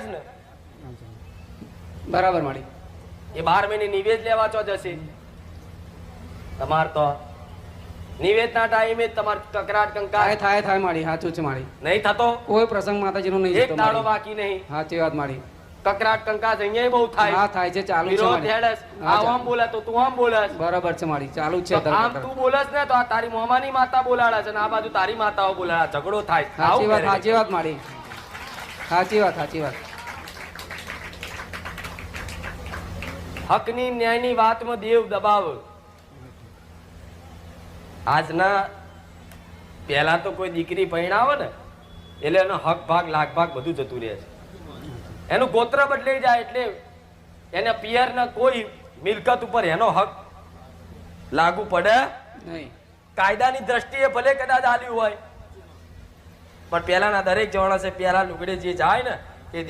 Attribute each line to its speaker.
Speaker 1: ને
Speaker 2: બરાબર માડી
Speaker 1: એ 12 મહિને નિવેદ લેવા ચો જશે તમાર તો નિવેદના ટાઈમે તમાર કકરાટ કંકા
Speaker 2: થાય થાય માડી સાચું છે માડી
Speaker 1: નહીં થતો
Speaker 2: કોઈ પ્રસંગ માતાજીનો નહીં
Speaker 1: એક
Speaker 2: જતો
Speaker 1: દાડો
Speaker 2: માડી.
Speaker 1: બાકી નહીં
Speaker 2: સાચી વાત માડી
Speaker 1: કકરાટ કંકા અહીંયા બહુ થાય
Speaker 2: હા થાય છે ચાલુ છે
Speaker 1: વિરોધ
Speaker 2: માડી.
Speaker 1: હેડસ
Speaker 2: હા,
Speaker 1: આમ બોલે તો તું આમ બોલસ
Speaker 2: બરાબર છે માડી ચાલુ જ છે
Speaker 1: તો આમ તું બોલસ ને તો આ તારી મોમાની માતા બોલાડે છે ને આ બાજુ તારી માતાઓ બોલાડે ઝઘડો થાય
Speaker 2: સાચી વાત
Speaker 1: આવું કરે.
Speaker 2: સાચી વાત માડી સાચી વાત સાચી વાત
Speaker 1: હકની ન્યાયની વાતમાં દેવ દબાવ આજના પહેલા તો કોઈ દીકરી પરણાવે ને એટલે એનો હક ભાગ લાખ ભાગ બધું જતું રહે છે એનું ગોત્ર બદલાઈ જાય એટલે એને પિયરના કોઈ મિલકત ઉપર એનો હક લાગુ પડે
Speaker 2: નહીં
Speaker 1: કાયદાની દ્રષ્ટિએ ભલે કદાચ આલ્યું હોય પણ પહેલાના દરેક જવાના છે પહેલા લુગડે જે જાય ને એ